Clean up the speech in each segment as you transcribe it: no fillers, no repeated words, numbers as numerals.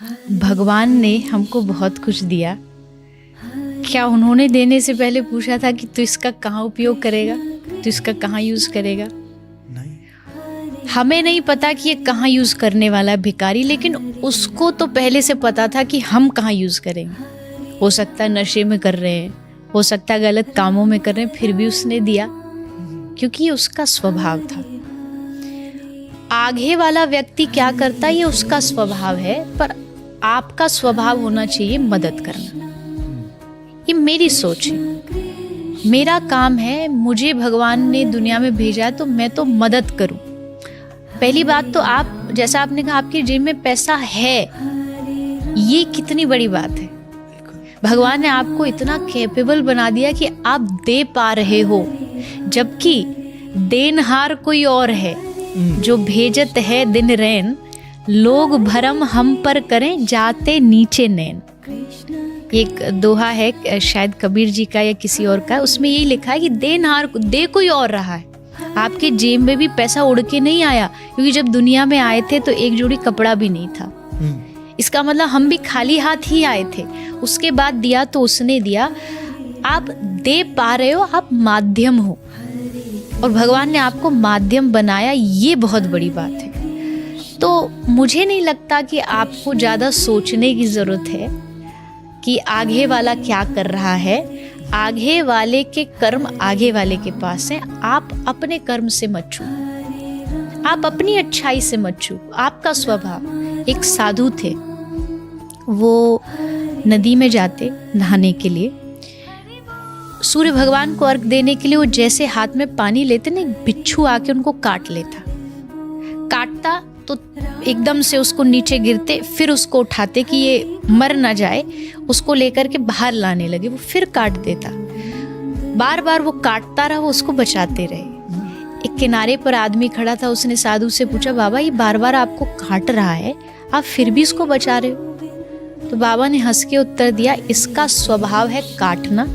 भगवान ने हमको बहुत कुछ दिया, क्या उन्होंने देने से पहले पूछा था कि तू इसका कहाँ उपयोग करेगा, तू इसका कहाँ यूज़ करेगा? नहीं। हमें नहीं पता कि ये कहाँ यूज़ करने वाला है भिखारी, लेकिन उसको तो पहले से पता था कि हम कहाँ यूज़ करेंगे। हो सकता है नशे में कर रहे हैं, हो सकता है गलत कामों में कर रहे हैं, फिर भी उसने दिया क्योंकि ये उसका स्वभाव था। आगे वाला व्यक्ति क्या करता है ये उसका स्वभाव है, पर आपका स्वभाव होना चाहिए मदद करना। ये मेरी सोच है, मेरा काम है, मुझे भगवान ने दुनिया में भेजा है तो मैं तो मदद करूं। पहली बात तो आप, जैसा आपने कहा, आपकी जेब में पैसा है, ये कितनी बड़ी बात है। भगवान ने आपको इतना कैपेबल बना दिया कि आप दे पा रहे हो, जबकि देनहार कोई और है। जो भेजत है दिन रैन, लोग भरम हम पर करें, जाते नीचे नैन। एक दोहा है, शायद कबीर जी का या किसी और का, उसमें यही लिखा है कि देनहार दे कोई और रहा है। आपके जेब में भी पैसा उड़ के नहीं आया, क्योंकि जब दुनिया में आए थे तो एक जोड़ी कपड़ा भी नहीं था। इसका मतलब हम भी खाली हाथ ही आए थे, उसके बाद दिया तो उसने दिया। आप दे पा रहे हो, आप माध्यम हो, और भगवान ने आपको माध्यम बनाया, ये बहुत बड़ी बात है। तो मुझे नहीं लगता कि आपको ज़्यादा सोचने की ज़रूरत है कि आगे वाला क्या कर रहा है। आगे वाले के कर्म आगे वाले के पास हैं, आप अपने कर्म से मत छू, आप अपनी अच्छाई से मत छू। आपका स्वभाव, एक साधु थे, वो नदी में जाते नहाने के लिए, सूर्य भगवान को अर्घ देने के लिए वो जैसे हाथ में पानी लेते ना, एक बिच्छू आके उनको काट लेता, काटता तो एकदम से उसको नीचे गिरते, फिर उसको उठाते कि ये मर ना जाए, उसको लेकर के बाहर लाने लगे, वो फिर काट देता, बार बार वो काटता रहा, वो उसको बचाते रहे। एक किनारे पर आदमी खड़ा था, उसने साधु से पूछा, बाबा ये बार बार आपको काट रहा है, आप फिर भी इसको बचा रहे हो? तो बाबा ने हंस के उत्तर दिया, इसका स्वभाव है काटना,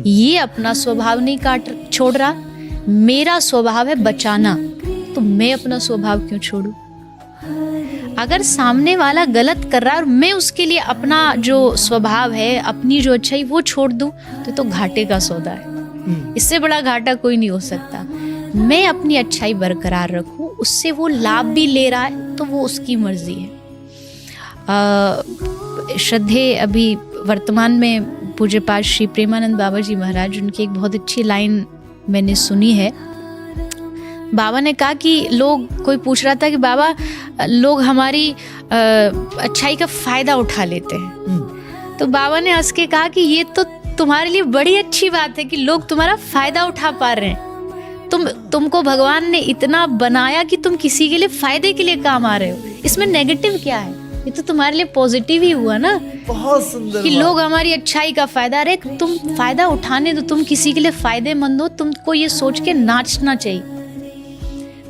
ये अपना स्वभाव नहीं काट छोड़ रहा, मेरा स्वभाव है बचाना, तो मैं अपना स्वभाव क्यों छोड़ूं? अगर सामने वाला गलत कर रहा है और मैं उसके लिए अपना जो स्वभाव है, अपनी जो अच्छाई वो छोड़ दूं, तो घाटे का सौदा है। इससे बड़ा घाटा कोई नहीं हो सकता। मैं अपनी अच्छाई बरकरार रखूं, उससे वो लाभ भी ले रहा है तो वो उसकी मर्जी है। श्रद्धेय अभी वर्तमान में पूज्य पाठ श्री प्रेमानंद बाबा जी महाराज, उनकी एक बहुत अच्छी लाइन मैंने सुनी है। बाबा ने कहा कि लोग, कोई पूछ रहा था कि बाबा लोग हमारी अच्छाई का फ़ायदा उठा लेते हैं, तो बाबा ने हंस के कहा कि ये तो तुम्हारे लिए बड़ी अच्छी बात है कि लोग तुम्हारा फ़ायदा उठा पा रहे हैं। तुमको भगवान ने इतना बनाया कि तुम किसी के लिए फ़ायदे के लिए काम आ रहे हो, इसमें नेगेटिव क्या है? ये तो तुम्हारे लिए पॉजिटिव ही हुआ ना। बहुत सुंदर कि लोग हमारी अच्छाई का फायदा, अरे तुम फायदा उठाने दो, तुम किसी के लिए फायदेमंद हो, तुमको ये सोच के नाचना चाहिए।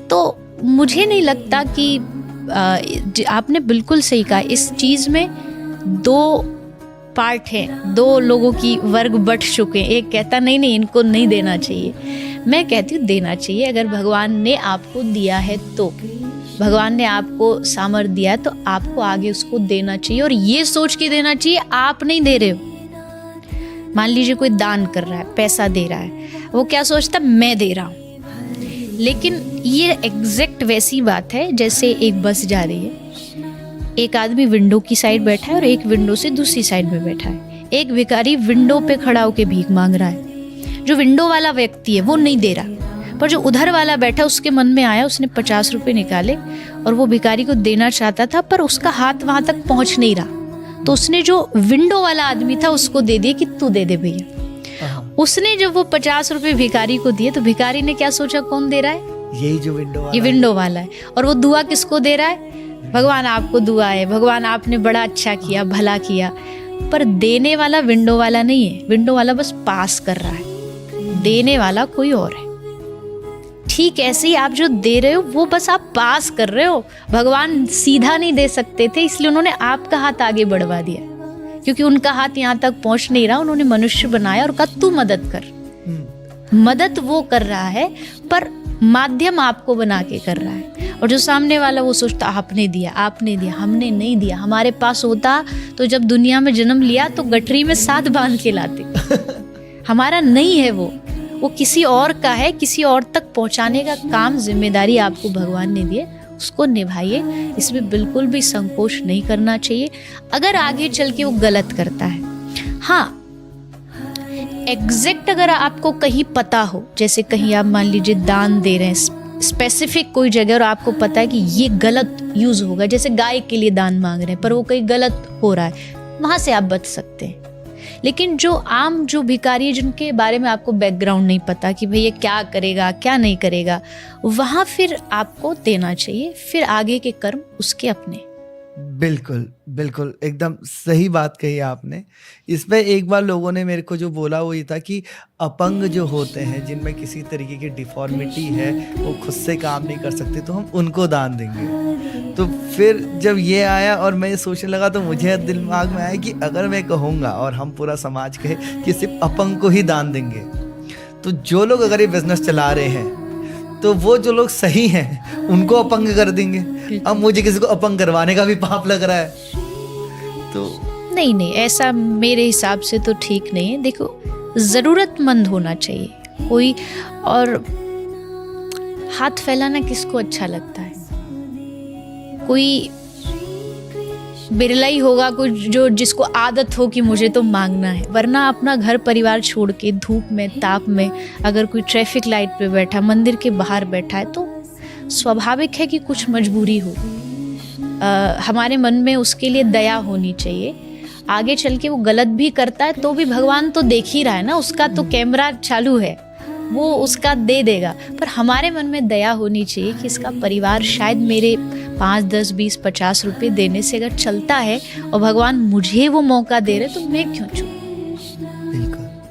तो मुझे नहीं लगता कि आपने बिल्कुल सही कहा, इस चीज में दो पार्ट हैं, दो लोगों की वर्ग बट चुके हैं। एक कहता नहीं इनको नहीं देना चाहिए, मैं कहती हूँ देना चाहिए। अगर भगवान ने आपको दिया है तो, भगवान ने आपको सामर्थ्य दिया है तो आपको आगे उसको देना चाहिए, और ये सोच के देना चाहिए आप नहीं दे रहे हो। मान लीजिए कोई दान कर रहा है, पैसा दे रहा है, वो क्या सोचता मैं दे रहा हूँ, लेकिन ये एग्जैक्ट वैसी बात है जैसे एक बस जा रही है, एक आदमी विंडो की साइड बैठा है और एक विंडो से दूसरी साइड में बैठा है। एक भिखारी विंडो पे खड़ा होकर भीख मांग रहा है, जो विंडो वाला व्यक्ति है वो नहीं दे रहा, पर जो उधर वाला बैठा उसके मन में आया, उसने 50 रुपए निकाले और वो भिखारी को देना चाहता था, पर उसका हाथ वहां तक पहुंच नहीं रहा, तो उसने जो विंडो वाला आदमी था उसको दे दिया कि तू दे दे भैया। उसने जब वो 50 रुपए भिखारी को दिए तो भिखारी ने क्या सोचा, कौन दे रहा है? यही जो विंडो वाला, ये विंडो वाला है। और वो दुआ किसको दे रहा है? भगवान आपको दुआ है, भगवान आपने बड़ा अच्छा किया, भला किया। पर देने वाला विंडो वाला नहीं है, विंडो वाला बस पास कर रहा है, देने वाला कोई और है। ठीक ऐसे ही आप जो दे रहे हो वो बस आप पास कर रहे हो। भगवान सीधा नहीं दे सकते थे, इसलिए उन्होंने आपका हाथ आगे बढ़वा दिया, क्योंकि उनका हाथ यहाँ तक पहुंच नहीं रहा। उन्होंने मनुष्य बनाया और कहा तू मदद कर। मदद वो कर रहा है, पर माध्यम आपको बना के कर रहा है, और जो सामने वाला वो सोचता आपने दिया, हमने नहीं दिया। हमारे पास होता तो जब दुनिया में जन्म लिया तो गठरी में साथ बांध के लाते। हमारा नहीं है वो किसी और का है। किसी और तक पहुंचाने का काम, जिम्मेदारी आपको भगवान ने दी है, उसको निभाइए। इसमें बिल्कुल भी संकोच नहीं करना चाहिए। अगर आगे चल के वो गलत करता है, हाँ एग्जैक्ट अगर आपको कहीं पता हो, जैसे कहीं आप मान लीजिए दान दे रहे हैं स्पेसिफिक कोई जगह और आपको पता है कि ये गलत यूज होगा, जैसे गाय के लिए दान मांग रहे हैं पर वो कहीं गलत हो रहा है, वहां से आप बच सकते हैं। लेकिन जो आम जो भिखारी है, जिनके बारे में आपको बैकग्राउंड नहीं पता कि भाई ये क्या करेगा क्या नहीं करेगा, वहां फिर आपको देना चाहिए। फिर आगे के कर्म उसके अपने। बिल्कुल बिल्कुल एकदम सही बात कही आपने। इसमें एक बार लोगों ने मेरे को जो बोला वो ये था कि अपंग जो होते हैं, जिनमें किसी तरीके की डिफॉर्मिटी है, वो खुद से काम नहीं कर सकते, तो हम उनको दान देंगे। तो फिर जब ये आया और मैं सोचने लगा तो मुझे दिमाग में आया कि अगर मैं कहूँगा और हम पूरा समाज कहे कि सिर्फ अपंग को ही दान देंगे, तो जो लोग अगर ये बिजनेस चला रहे हैं तो वो जो लोग सही हैं उनको अपंग कर देंगे। अब मुझे किसी को अपंग करवाने का भी पाप लग रहा है, तो नहीं, ऐसा मेरे हिसाब से तो ठीक नहीं है। देखो, ज़रूरतमंद होना चाहिए कोई, और हाथ फैलाना किसको अच्छा लगता है? कोई बिरला ही होगा कोई जो जिसको आदत हो कि मुझे तो मांगना है, वरना अपना घर परिवार छोड़ के धूप में ताप में अगर कोई ट्रैफिक लाइट पे बैठा, मंदिर के बाहर बैठा है, तो स्वाभाविक है कि कुछ मजबूरी हो। हमारे मन में उसके लिए दया होनी चाहिए। आगे चल के वो गलत भी करता है तो भी भगवान तो देख ही रहा है ना, उसका तो कैमरा चालू है, वो उसका दे देगा। पर हमारे मन में दया होनी चाहिए कि इसका परिवार शायद मेरे 5, 10, 20, 50 रुपए देने से अगर चलता है और भगवान मुझे वो मौका दे रहे तो मैं क्यों चूकूं। बिल्कुल